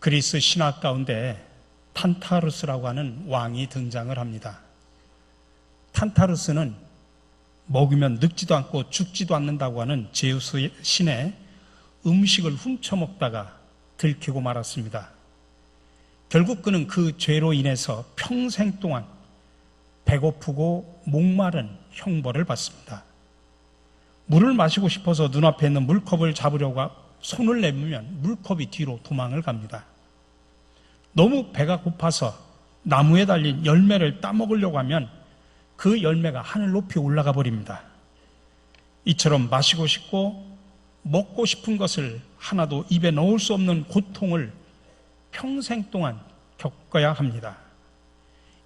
그리스 신화 가운데 탄타루스라고 하는 왕이 등장을 합니다. 탄타루스는 먹으면 늙지도 않고 죽지도 않는다고 하는 제우스 신의 음식을 훔쳐먹다가 들키고 말았습니다. 결국 그는 그 죄로 인해서 평생 동안 배고프고 목마른 형벌을 받습니다. 물을 마시고 싶어서 눈앞에 있는 물컵을 잡으려고 손을 내밀면 물컵이 뒤로 도망을 갑니다. 너무 배가 고파서 나무에 달린 열매를 따먹으려고 하면 그 열매가 하늘 높이 올라가 버립니다. 이처럼 마시고 싶고 먹고 싶은 것을 하나도 입에 넣을 수 없는 고통을 평생 동안 겪어야 합니다.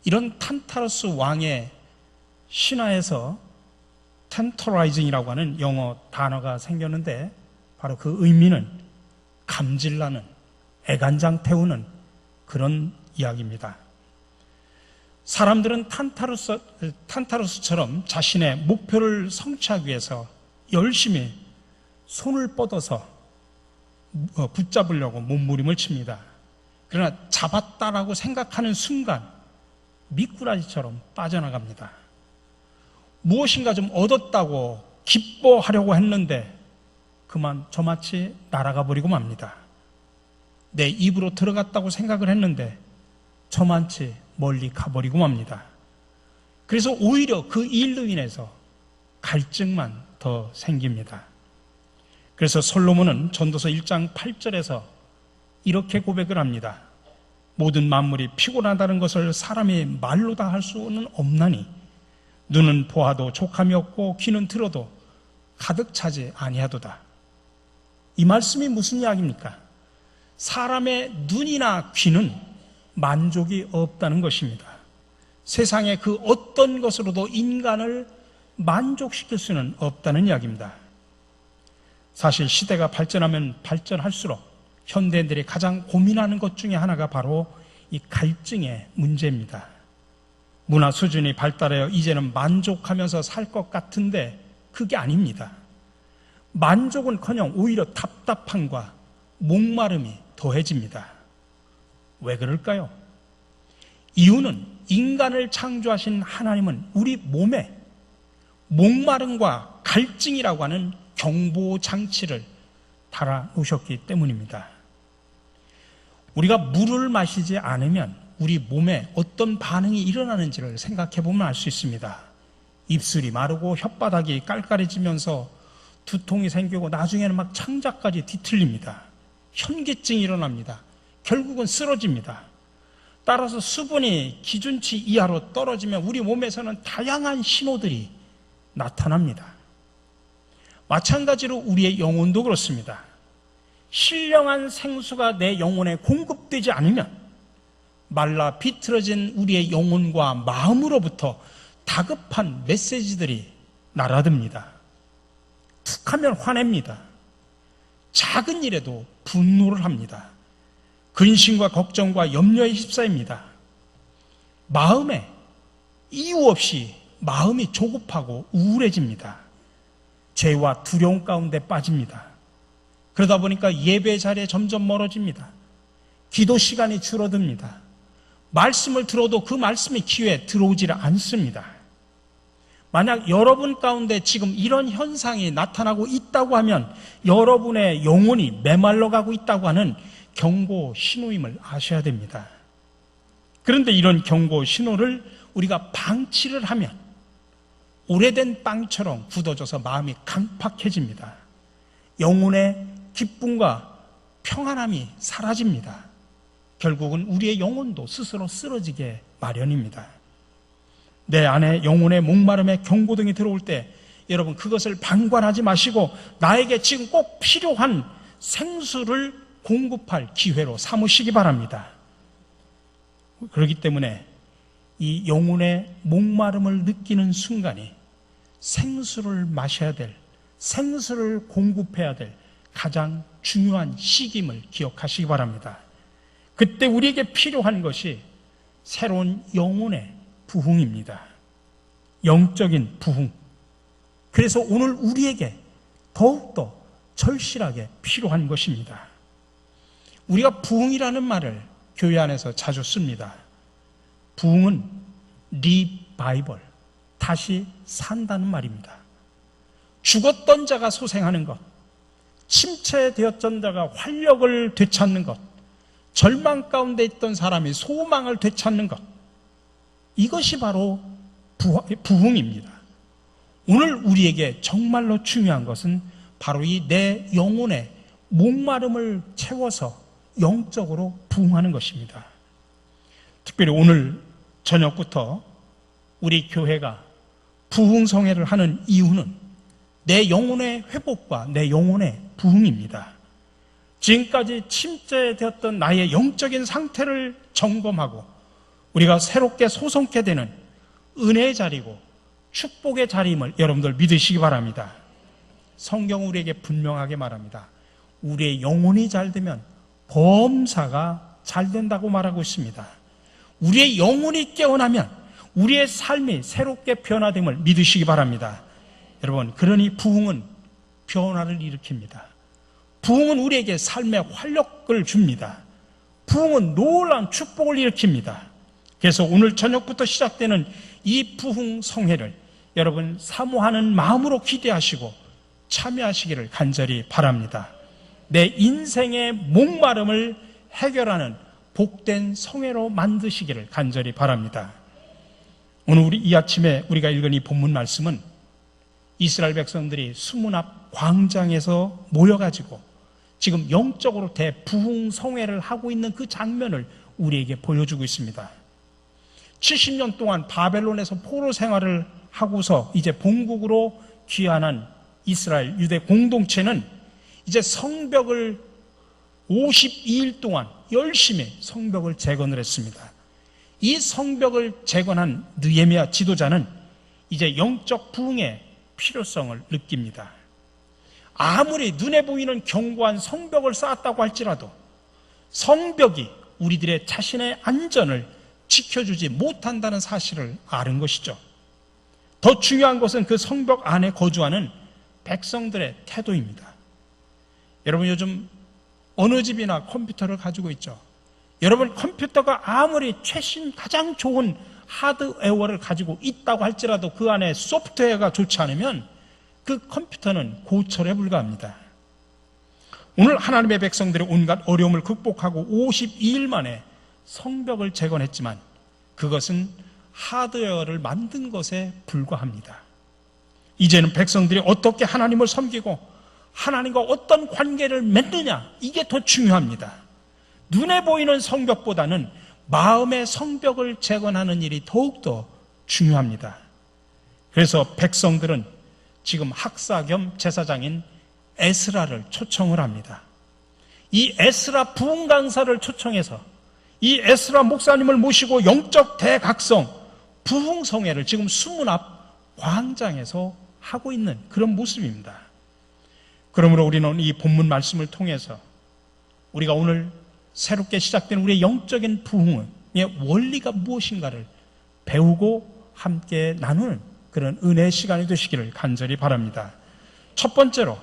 이런 탄타루스 왕의 신화에서 텐터라이징이라고 하는 영어 단어가 생겼는데 바로 그 의미는 감질나는, 애간장 태우는 그런 이야기입니다. 사람들은 탄타루스처럼 자신의 목표를 성취하기 위해서 열심히 손을 뻗어서 붙잡으려고 몸부림을 칩니다. 그러나 잡았다라고 생각하는 순간 미꾸라지처럼 빠져나갑니다. 무엇인가 좀 얻었다고 기뻐하려고 했는데 그만 저마치 날아가 버리고 맙니다. 내 입으로 들어갔다고 생각을 했는데 저만치 멀리 가버리고 맙니다. 그래서 오히려 그 일로 인해서 갈증만 더 생깁니다. 그래서 솔로몬은 전도서 1장 8절에서 이렇게 고백을 합니다. 모든 만물이 피곤하다는 것을 사람이 말로 다 할 수는 없나니 눈은 보아도 족함이 없고 귀는 들어도 가득 차지 아니하도다. 이 말씀이 무슨 이야기입니까? 사람의 눈이나 귀는 만족이 없다는 것입니다. 세상의 그 어떤 것으로도 인간을 만족시킬 수는 없다는 이야기입니다. 사실 시대가 발전하면 발전할수록 현대인들이 가장 고민하는 것 중에 하나가 바로 이 갈증의 문제입니다. 문화 수준이 발달하여 이제는 만족하면서 살 것 같은데 그게 아닙니다. 만족은커녕 오히려 답답함과 목마름이 더해집니다. 왜 그럴까요? 이유는 인간을 창조하신 하나님은 우리 몸에 목마름과 갈증이라고 하는 경보 장치를 달아 놓으셨기 때문입니다. 우리가 물을 마시지 않으면 우리 몸에 어떤 반응이 일어나는지를 생각해 보면 알 수 있습니다. 입술이 마르고 혓바닥이 깔깔해지면서 두통이 생기고 나중에는 막 창자까지 뒤틀립니다. 현기증이 일어납니다. 결국은 쓰러집니다. 따라서 수분이 기준치 이하로 떨어지면 우리 몸에서는 다양한 신호들이 나타납니다. 마찬가지로 우리의 영혼도 그렇습니다. 신령한 생수가 내 영혼에 공급되지 않으면 말라 비틀어진 우리의 영혼과 마음으로부터 다급한 메시지들이 날아듭니다. 툭하면 화냅니다. 작은 일에도 분노를 합니다. 근심과 걱정과 염려에 휩싸입니다. 마음에 이유 없이 마음이 조급하고 우울해집니다. 죄와 두려움 가운데 빠집니다. 그러다 보니까 예배 자리에 점점 멀어집니다. 기도 시간이 줄어듭니다. 말씀을 들어도 그 말씀이 귀에 들어오질 않습니다. 만약 여러분 가운데 지금 이런 현상이 나타나고 있다고 하면 여러분의 영혼이 메말라 가고 있다고 하는 경고 신호임을 아셔야 됩니다. 그런데 이런 경고 신호를 우리가 방치를 하면 오래된 빵처럼 굳어져서 마음이 강팍해집니다. 영혼의 기쁨과 평안함이 사라집니다. 결국은 우리의 영혼도 스스로 쓰러지게 마련입니다. 내 안에 영혼의 목마름에 경고등이 들어올 때 여러분 그것을 방관하지 마시고 나에게 지금 꼭 필요한 생수를 공급할 기회로 삼으시기 바랍니다. 그렇기 때문에 이 영혼의 목마름을 느끼는 순간이 생수를 마셔야 될, 생수를 공급해야 될 가장 중요한 시기임을 기억하시기 바랍니다. 그때 우리에게 필요한 것이 새로운 영혼의 부흥입니다. 영적인 부흥. 그래서 오늘 우리에게 더욱더 절실하게 필요한 것입니다. 우리가 부흥이라는 말을 교회 안에서 자주 씁니다. 부흥은 리바이벌, 다시 산다는 말입니다. 죽었던 자가 소생하는 것, 침체되었던 자가 활력을 되찾는 것, 절망 가운데 있던 사람이 소망을 되찾는 것, 이것이 바로 부흥입니다. 오늘 우리에게 정말로 중요한 것은 바로 이 내 영혼의 목마름을 채워서 영적으로 부흥하는 것입니다. 특별히 오늘 저녁부터 우리 교회가 부흥성회를 하는 이유는 내 영혼의 회복과 내 영혼의 부흥입니다. 지금까지 침체되었던 나의 영적인 상태를 점검하고 우리가 새롭게 소성케 되는 은혜의 자리고 축복의 자리임을 여러분들 믿으시기 바랍니다. 성경은 우리에게 분명하게 말합니다. 우리의 영혼이 잘 되면 범사가 잘 된다고 말하고 있습니다. 우리의 영혼이 깨어나면 우리의 삶이 새롭게 변화됨을 믿으시기 바랍니다. 여러분, 그러니 부흥은 변화를 일으킵니다. 부흥은 우리에게 삶의 활력을 줍니다. 부흥은 놀라운 축복을 일으킵니다. 그래서 오늘 저녁부터 시작되는 이 부흥 성회를 여러분 사모하는 마음으로 기대하시고 참여하시기를 간절히 바랍니다. 내 인생의 목마름을 해결하는 복된 성회로 만드시기를 간절히 바랍니다. 오늘 이 아침에 우리가 읽은 이 본문 말씀은 이스라엘 백성들이 수문 앞 광장에서 모여가지고 지금 영적으로 대부흥 성회를 하고 있는 그 장면을 우리에게 보여주고 있습니다. 70년 동안 바벨론에서 포로 생활을 하고서 이제 본국으로 귀환한 이스라엘 유대 공동체는 이제 성벽을 52일 동안 열심히 성벽을 재건을 했습니다. 이 성벽을 재건한 느헤미야 지도자는 이제 영적 부흥의 필요성을 느낍니다. 아무리 눈에 보이는 견고한 성벽을 쌓았다고 할지라도 성벽이 우리들의 자신의 안전을 지켜주지 못한다는 사실을 아는 것이죠. 더 중요한 것은 그 성벽 안에 거주하는 백성들의 태도입니다. 여러분, 요즘 어느 집이나 컴퓨터를 가지고 있죠. 여러분, 컴퓨터가 아무리 최신 가장 좋은 하드웨어를 가지고 있다고 할지라도 그 안에 소프트웨어가 좋지 않으면 그 컴퓨터는 고철에 불과합니다. 오늘 하나님의 백성들이 온갖 어려움을 극복하고 52일 만에 성벽을 재건했지만 그것은 하드웨어를 만든 것에 불과합니다. 이제는 백성들이 어떻게 하나님을 섬기고 하나님과 어떤 관계를 맺느냐, 이게 더 중요합니다. 눈에 보이는 성벽보다는 마음의 성벽을 재건하는 일이 더욱더 중요합니다. 그래서 백성들은 지금 학사 겸 제사장인 에스라를 초청을 합니다. 이 에스라 부흥 강사를 초청해서 이 에스라 목사님을 모시고 영적 대각성 부흥 성회를 지금 수문 앞 광장에서 하고 있는 그런 모습입니다. 그러므로 우리는 이 본문 말씀을 통해서 우리가 오늘 새롭게 시작된 우리의 영적인 부흥의 원리가 무엇인가를 배우고 함께 나누는 그런 은혜의 시간이 되시기를 간절히 바랍니다. 첫 번째로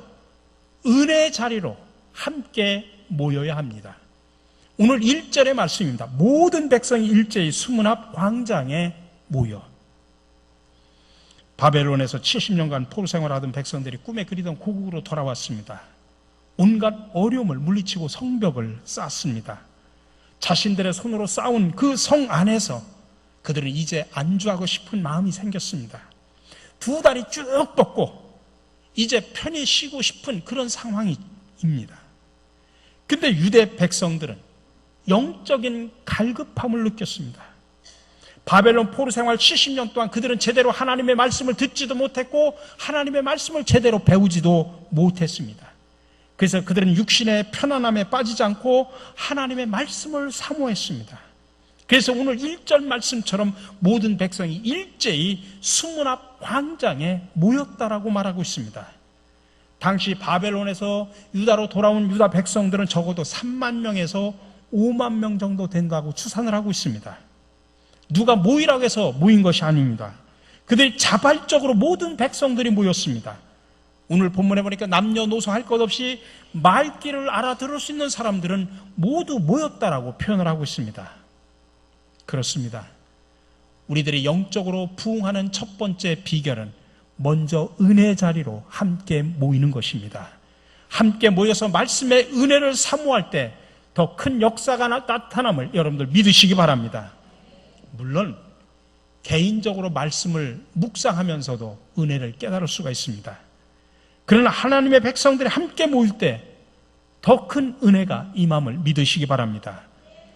은혜의 자리로 함께 모여야 합니다. 오늘 1절의 말씀입니다. 모든 백성이 일제히 수문 앞 광장에 모여. 바벨론에서 70년간 포로 생활하던 백성들이 꿈에 그리던 고국으로 돌아왔습니다. 온갖 어려움을 물리치고 성벽을 쌓습니다. 자신들의 손으로 쌓은 그 성 안에서 그들은 이제 안주하고 싶은 마음이 생겼습니다. 두 다리 쭉 뻗고 이제 편히 쉬고 싶은 그런 상황입니다. 근데 유대 백성들은 영적인 갈급함을 느꼈습니다. 바벨론 포로 생활 70년 동안 그들은 제대로 하나님의 말씀을 듣지도 못했고 하나님의 말씀을 제대로 배우지도 못했습니다. 그래서 그들은 육신의 편안함에 빠지지 않고 하나님의 말씀을 사모했습니다. 그래서 오늘 1절 말씀처럼 모든 백성이 일제히 수문 앞 광장에 모였다라고 말하고 있습니다. 당시 바벨론에서 유다로 돌아온 유다 백성들은 적어도 3만 명에서 5만 명 정도 된다고 추산을 하고 있습니다. 누가 모이라고 해서 모인 것이 아닙니다. 그들이 자발적으로 모든 백성들이 모였습니다. 오늘 본문에 보니까 남녀노소 할 것 없이 말귀를 알아들을 수 있는 사람들은 모두 모였다라고 표현을 하고 있습니다. 그렇습니다. 우리들이 영적으로 부흥하는 첫 번째 비결은 먼저 은혜 자리로 함께 모이는 것입니다. 함께 모여서 말씀의 은혜를 사모할 때 더 큰 역사가 나타남을 여러분들 믿으시기 바랍니다. 물론 개인적으로 말씀을 묵상하면서도 은혜를 깨달을 수가 있습니다. 그러나 하나님의 백성들이 함께 모일 때 더 큰 은혜가 임함을 믿으시기 바랍니다.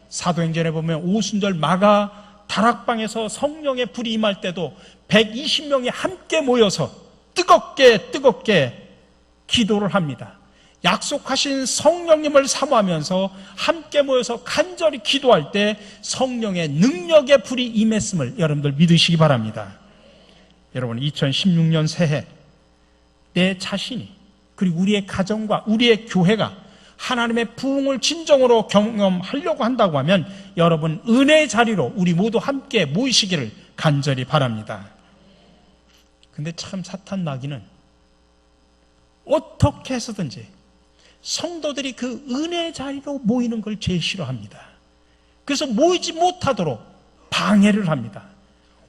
사도행전에 보면 오순절 마가 다락방에서 성령의 불이 임할 때도 120명이 함께 모여서 뜨겁게 기도를 합니다. 약속하신 성령님을 사모하면서 함께 모여서 간절히 기도할 때 성령의 능력의 불이 임했음을 여러분들 믿으시기 바랍니다. 여러분, 2016년 새해 내 자신이 그리고 우리의 가정과 우리의 교회가 하나님의 부흥을 진정으로 경험하려고 한다고 하면 여러분 은혜의 자리로 우리 모두 함께 모이시기를 간절히 바랍니다. 근데 참 사탄 마귀는 어떻게 해서든지 성도들이 그 은혜의 자리로 모이는 걸 제일 싫어합니다. 그래서 모이지 못하도록 방해를 합니다.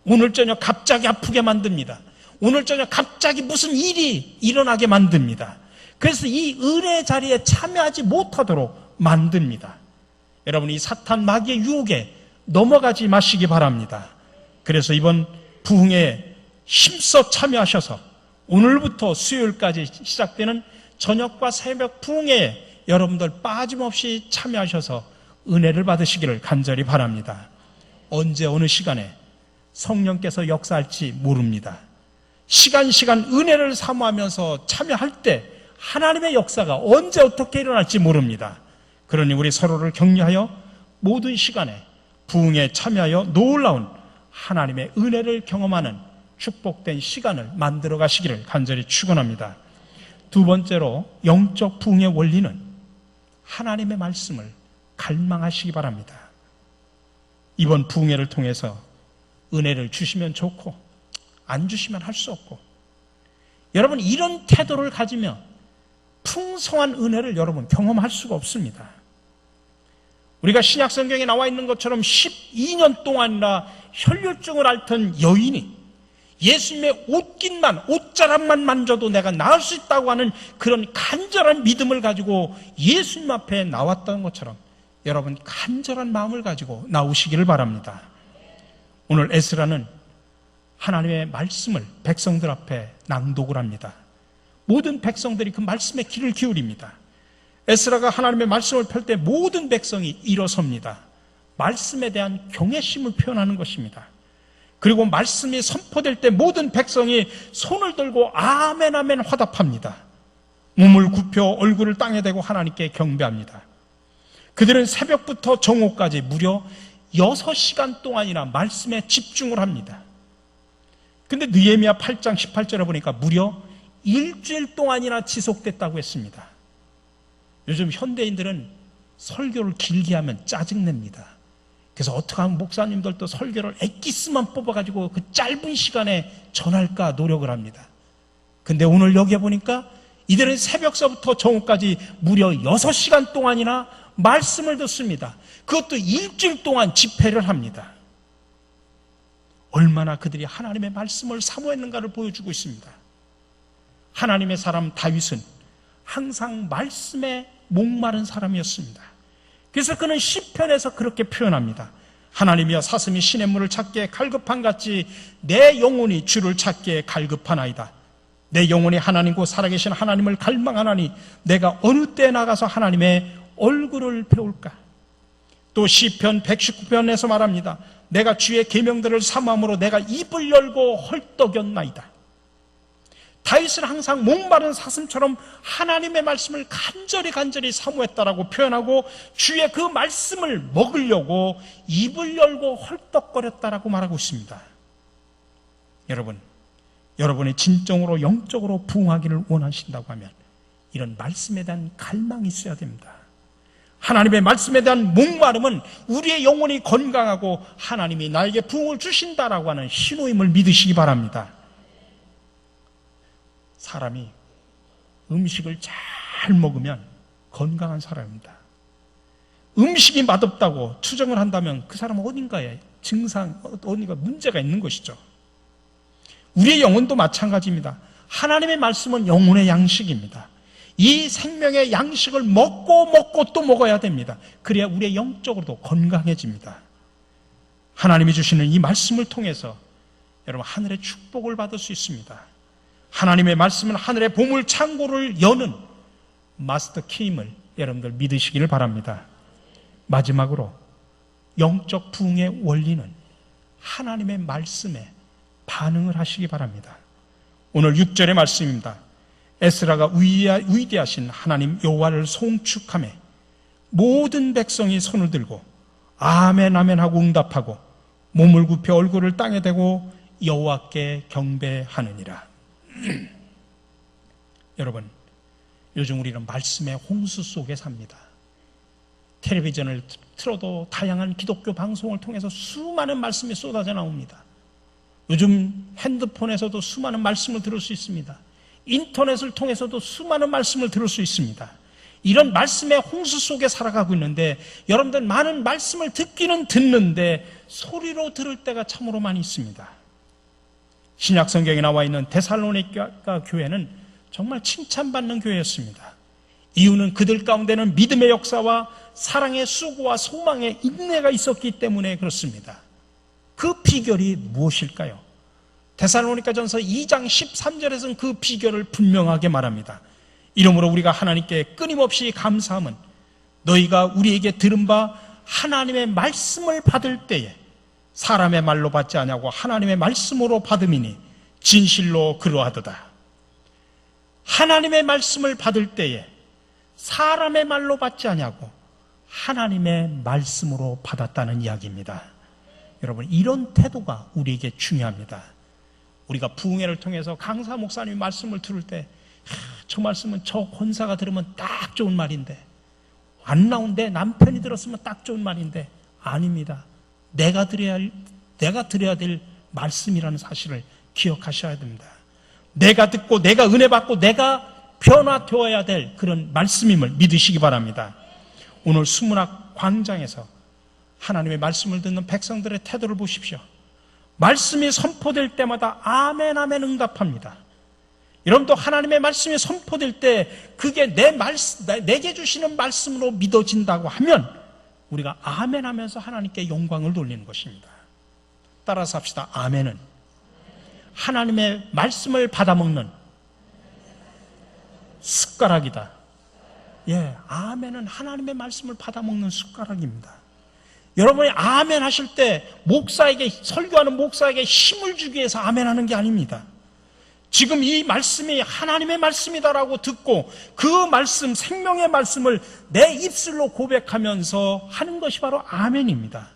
오늘 저녁 갑자기 아프게 만듭니다. 오늘 저녁 갑자기 무슨 일이 일어나게 만듭니다. 그래서 이 은혜의 자리에 참여하지 못하도록 만듭니다. 여러분, 이 사탄 마귀의 유혹에 넘어가지 마시기 바랍니다. 그래서 이번 부흥에 힘써 참여하셔서 오늘부터 수요일까지 시작되는 저녁과 새벽 부흥에 여러분들 빠짐없이 참여하셔서 은혜를 받으시기를 간절히 바랍니다. 언제 어느 시간에 성령께서 역사할지 모릅니다. 시간 은혜를 사모하면서 참여할 때 하나님의 역사가 언제 어떻게 일어날지 모릅니다. 그러니 우리 서로를 격려하여 모든 시간에 부흥에 참여하여 놀라운 하나님의 은혜를 경험하는 축복된 시간을 만들어 가시기를 간절히 축원합니다. 두 번째로 영적 부흥의 원리는 하나님의 말씀을 갈망하시기 바랍니다. 이번 부흥회를 통해서 은혜를 주시면 좋고 안 주시면 할 수 없고, 여러분 이런 태도를 가지면 풍성한 은혜를 여러분 경험할 수가 없습니다. 우리가 신약 성경에 나와 있는 것처럼 12년 동안이나 혈류증을 앓던 여인이 예수님의 옷자락만 만져도 내가 나을 수 있다고 하는 그런 간절한 믿음을 가지고 예수님 앞에 나왔던 것처럼 여러분 간절한 마음을 가지고 나오시기를 바랍니다. 오늘 에스라는 하나님의 말씀을 백성들 앞에 낭독을 합니다. 모든 백성들이 그 말씀에 귀를 기울입니다. 에스라가 하나님의 말씀을 펼 때 모든 백성이 일어섭니다. 말씀에 대한 경외심을 표현하는 것입니다. 그리고 말씀이 선포될 때 모든 백성이 손을 들고 아멘 아멘 화답합니다. 몸을 굽혀 얼굴을 땅에 대고 하나님께 경배합니다. 그들은 새벽부터 정오까지 무려 6시간 동안이나 말씀에 집중을 합니다. 근데 느헤미야 8장 18절에 보니까 무려 일주일 동안이나 지속됐다고 했습니다. 요즘 현대인들은 설교를 길게 하면 짜증냅니다. 그래서 어떻게 하면 목사님들도 설교를 엑기스만 뽑아가지고 그 짧은 시간에 전할까 노력을 합니다. 근데 오늘 여기에 보니까 이들은 새벽서부터 정오까지 무려 6시간 동안이나 말씀을 듣습니다. 그것도 일주일 동안 집회를 합니다. 얼마나 그들이 하나님의 말씀을 사모했는가를 보여주고 있습니다. 하나님의 사람 다윗은 항상 말씀에 목마른 사람이었습니다. 그래서 그는 시편에서 그렇게 표현합니다. 하나님이여 사슴이 시냇물을 찾기에 갈급한같이 내 영혼이 주를 찾기에 갈급하나이다. 내 영혼이 하나님 곧 살아계신 하나님을 갈망하나니 내가 어느 때 나가서 하나님의 얼굴을 배울까. 또 시편 119편에서 말합니다. 내가 주의 계명들을 사모함으로 내가 입을 열고 헐떡였나이다. 다윗은 항상 목마른 사슴처럼 하나님의 말씀을 간절히 사모했다라고 표현하고 주의 그 말씀을 먹으려고 입을 열고 헐떡거렸다라고 말하고 있습니다. 여러분이 진정으로 영적으로 부흥하기를 원하신다고 하면 이런 말씀에 대한 갈망이 있어야 됩니다. 하나님의 말씀에 대한 목마름은 우리의 영혼이 건강하고 하나님이 나에게 부흥을 주신다라고 하는 신호임을 믿으시기 바랍니다. 사람이 음식을 잘 먹으면 건강한 사람입니다. 음식이 맛없다고 투정을 한다면 그 사람은 어딘가에 어딘가 문제가 있는 것이죠. 우리의 영혼도 마찬가지입니다. 하나님의 말씀은 영혼의 양식입니다. 이 생명의 양식을 먹고 또 먹어야 됩니다. 그래야 우리의 영적으로도 건강해집니다. 하나님이 주시는 이 말씀을 통해서 여러분 하늘의 축복을 받을 수 있습니다. 하나님의 말씀은 하늘의 보물 창고를 여는 마스터 키임을 여러분들 믿으시기를 바랍니다. 마지막으로 영적 부흥의 원리는 하나님의 말씀에 반응을 하시기 바랍니다. 오늘 6절의 말씀입니다. 에스라가 위대하신 하나님 여호와를 송축하며 모든 백성이 손을 들고 아멘 아멘 하고 응답하고 몸을 굽혀 얼굴을 땅에 대고 여호와께 경배하느니라. 여러분, 요즘 우리는 말씀의 홍수 속에 삽니다. 텔레비전을 틀어도 다양한 기독교 방송을 통해서 수많은 말씀이 쏟아져 나옵니다. 요즘 핸드폰에서도 수많은 말씀을 들을 수 있습니다. 인터넷을 통해서도 수많은 말씀을 들을 수 있습니다. 이런 말씀의 홍수 속에 살아가고 있는데 여러분들 많은 말씀을 듣기는 듣는데 소리로 들을 때가 참으로 많이 있습니다. 신약 성경에 나와 있는 데살로니가 교회는 정말 칭찬받는 교회였습니다. 이유는 그들 가운데는 믿음의 역사와 사랑의 수고와 소망의 인내가 있었기 때문에 그렇습니다. 그 비결이 무엇일까요? 데살로니가전서 2장 13절에서는 그 비결을 분명하게 말합니다. 이러므로 우리가 하나님께 끊임없이 감사함은 너희가 우리에게 들은 바 하나님의 말씀을 받을 때에 사람의 말로 받지 아니하고 하나님의 말씀으로 받음이니 진실로 그러하도다. 하나님의 말씀을 받을 때에 사람의 말로 받지 아니하고 하나님의 말씀으로 받았다는 이야기입니다. 여러분, 이런 태도가 우리에게 중요합니다. 우리가 부흥회를 통해서 강사 목사님이 말씀을 들을 때 저 말씀은 저 권사가 들으면 딱 좋은 말인데, 안 나온데 남편이 들었으면 딱 좋은 말인데, 아닙니다. 내가 드려야 될 말씀이라는 사실을 기억하셔야 됩니다. 내가 듣고 내가 은혜 받고 내가 변화되어야 될 그런 말씀임을 믿으시기 바랍니다. 오늘 수문학 광장에서 하나님의 말씀을 듣는 백성들의 태도를 보십시오. 말씀이 선포될 때마다 아멘 아멘 응답합니다. 여러분도 하나님의 말씀이 선포될 때 그게 내게 주시는 말씀으로 믿어진다고 하면 우리가 아멘 하면서 하나님께 영광을 돌리는 것입니다. 따라서 합시다. 아멘은 하나님의 말씀을 받아먹는 숟가락이다. 예, 아멘은 하나님의 말씀을 받아먹는 숟가락입니다. 여러분이 아멘 하실 때 설교하는 목사에게 힘을 주기 위해서 아멘 하는 게 아닙니다. 지금 이 말씀이 하나님의 말씀이다라고 듣고 그 말씀, 생명의 말씀을 내 입술로 고백하면서 하는 것이 바로 아멘입니다.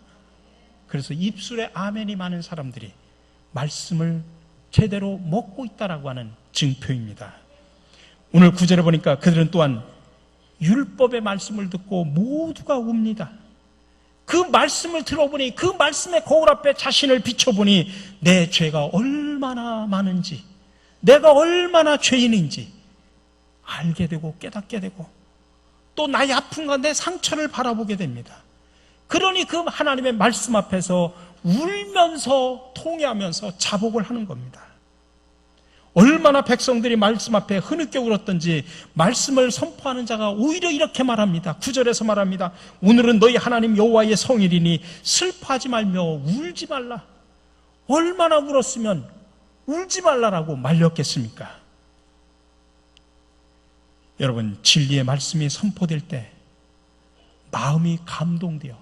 그래서 입술에 아멘이 많은 사람들이 말씀을 제대로 먹고 있다라고 하는 증표입니다. 오늘 9절에 보니까 그들은 또한 율법의 말씀을 듣고 모두가 웁니다. 그 말씀을 들어보니, 그 말씀의 거울 앞에 자신을 비춰보니 내 죄가 얼마나 많은지, 내가 얼마나 죄인인지 알게 되고 깨닫게 되고 또 나의 아픔과 내 상처를 바라보게 됩니다. 그러니 그 하나님의 말씀 앞에서 울면서 통회하면서 자복을 하는 겁니다. 얼마나 백성들이 말씀 앞에 흐느껴 울었던지 말씀을 선포하는 자가 오히려 이렇게 말합니다. 9절에서 말합니다. 오늘은 너희 하나님 여호와의 성일이니 슬퍼하지 말며 울지 말라. 얼마나 울었으면 울지 말라라고 말렸겠습니까? 여러분, 진리의 말씀이 선포될 때 마음이 감동되어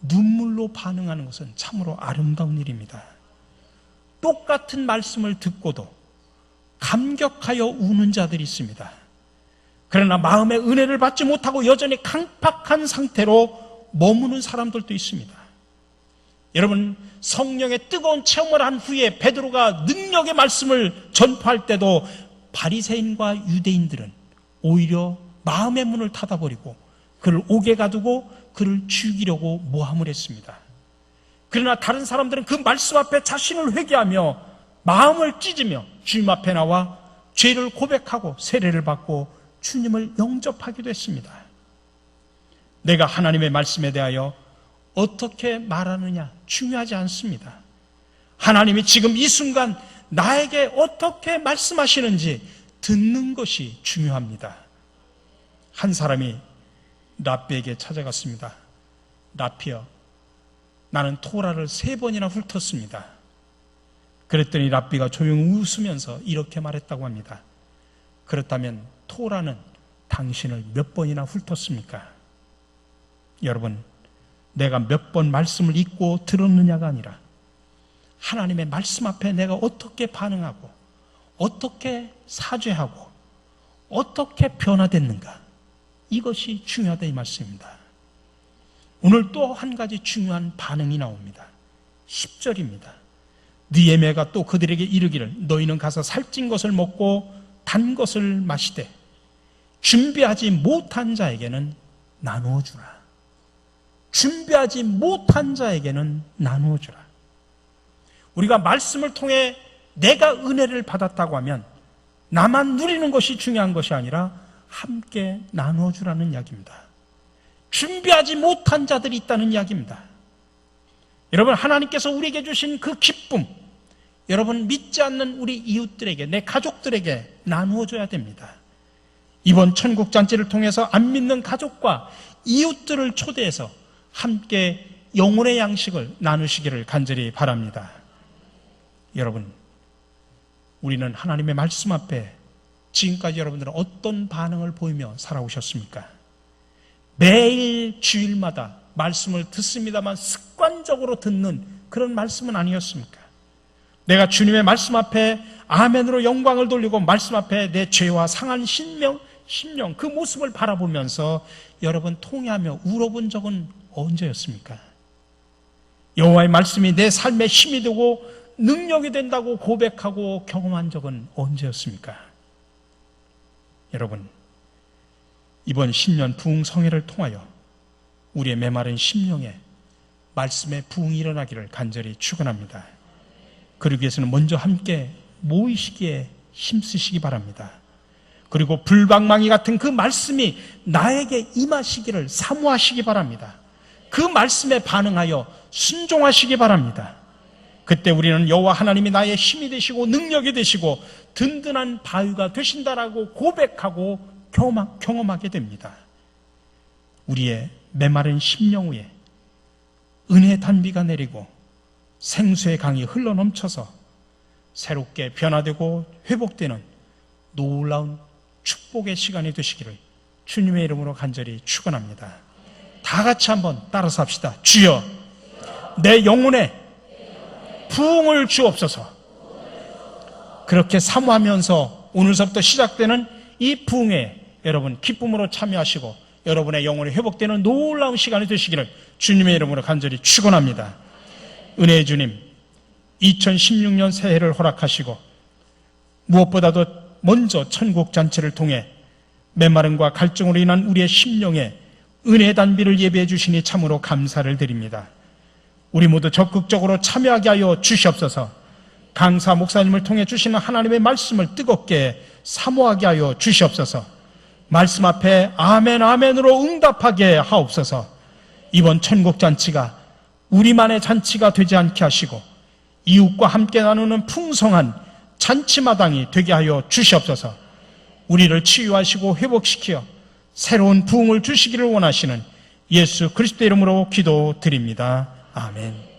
눈물로 반응하는 것은 참으로 아름다운 일입니다. 똑같은 말씀을 듣고도 감격하여 우는 자들이 있습니다. 그러나 마음의 은혜를 받지 못하고 여전히 강팍한 상태로 머무는 사람들도 있습니다. 여러분, 성령의 뜨거운 체험을 한 후에 베드로가 능력의 말씀을 전파할 때도 바리새인과 유대인들은 오히려 마음의 문을 닫아버리고 그를 옥에 가두고 그를 죽이려고 모함을 했습니다. 그러나 다른 사람들은 그 말씀 앞에 자신을 회개하며 마음을 찢으며 주님 앞에 나와 죄를 고백하고 세례를 받고 주님을 영접하기도 했습니다. 내가 하나님의 말씀에 대하여 어떻게 말하느냐 중요하지 않습니다. 하나님이 지금 이 순간 나에게 어떻게 말씀하시는지 듣는 것이 중요합니다. 한 사람이 랍비에게 찾아갔습니다. 랍비여, 나는 토라를 3번이나 훑었습니다. 그랬더니 랍비가 조용히 웃으면서 이렇게 말했다고 합니다. 그렇다면 토라는 당신을 몇 번이나 훑었습니까? 여러분, 내가 몇 번 말씀을 읽고 들었느냐가 아니라 하나님의 말씀 앞에 내가 어떻게 반응하고 어떻게 사죄하고 어떻게 변화됐는가, 이것이 중요하다 이 말씀입니다. 오늘 또 한 가지 중요한 반응이 나옵니다. 10절입니다. 느헤미야가 또 그들에게 이르기를 너희는 가서 살찐 것을 먹고 단 것을 마시되 준비하지 못한 자에게는 나누어 주라. 준비하지 못한 자에게는 나누어 주라. 우리가 말씀을 통해 내가 은혜를 받았다고 하면 나만 누리는 것이 중요한 것이 아니라 함께 나누어 주라는 이야기입니다. 준비하지 못한 자들이 있다는 이야기입니다. 여러분, 하나님께서 우리에게 주신 그 기쁨, 여러분 믿지 않는 우리 이웃들에게, 내 가족들에게 나누어 줘야 됩니다. 이번 천국잔치를 통해서 안 믿는 가족과 이웃들을 초대해서 함께 영혼의 양식을 나누시기를 간절히 바랍니다. 여러분, 우리는 하나님의 말씀 앞에 지금까지 여러분들은 어떤 반응을 보이며 살아오셨습니까? 매일 주일마다 말씀을 듣습니다만 습관적으로 듣는 그런 말씀은 아니었습니까? 내가 주님의 말씀 앞에 아멘으로 영광을 돌리고 말씀 앞에 내 죄와 상한 심령 그 모습을 바라보면서 여러분 통회하며 울어본 적은 언제였습니까? 여호와의 말씀이 내 삶에 힘이 되고 능력이 된다고 고백하고 경험한 적은 언제였습니까? 여러분, 이번 신년 부흥성회를 통하여 우리의 메마른 심령에 말씀의 부흥이 일어나기를 간절히 축원합니다. 그러기 위해서는 먼저 함께 모이시기에 힘쓰시기 바랍니다. 그리고 불방망이 같은 그 말씀이 나에게 임하시기를 사모하시기 바랍니다. 그 말씀에 반응하여 순종하시기 바랍니다. 그때 우리는 여호와 하나님이 나의 힘이 되시고 능력이 되시고 든든한 바위가 되신다라고 고백하고 경험하게 됩니다. 우리의 메마른 심령 위에 은혜의 단비가 내리고 생수의 강이 흘러넘쳐서 새롭게 변화되고 회복되는 놀라운 축복의 시간이 되시기를 주님의 이름으로 간절히 축원합니다. 다 같이 한번 따라서 합시다. 주여, 내 영혼에 부흥을 주옵소서. 그렇게 사모하면서 오늘서부터 시작되는 이 부흥에 여러분 기쁨으로 참여하시고 여러분의 영혼이 회복되는 놀라운 시간이 되시기를 주님의 이름으로 간절히 축원합니다. 은혜의 주님, 2016년 새해를 허락하시고 무엇보다도 먼저 천국잔치를 통해 메마름과 갈증으로 인한 우리의 심령에 은혜의 단비를 예배해 주시니 참으로 감사를 드립니다. 우리 모두 적극적으로 참여하게 하여 주시옵소서. 강사 목사님을 통해 주시는 하나님의 말씀을 뜨겁게 사모하게 하여 주시옵소서. 말씀 앞에 아멘 아멘으로 응답하게 하옵소서. 이번 천국잔치가 우리만의 잔치가 되지 않게 하시고 이웃과 함께 나누는 풍성한 잔치마당이 되게 하여 주시옵소서. 우리를 치유하시고 회복시켜 새로운 부흥을 주시기를 원하시는 예수 그리스도 이름으로 기도드립니다. 아멘.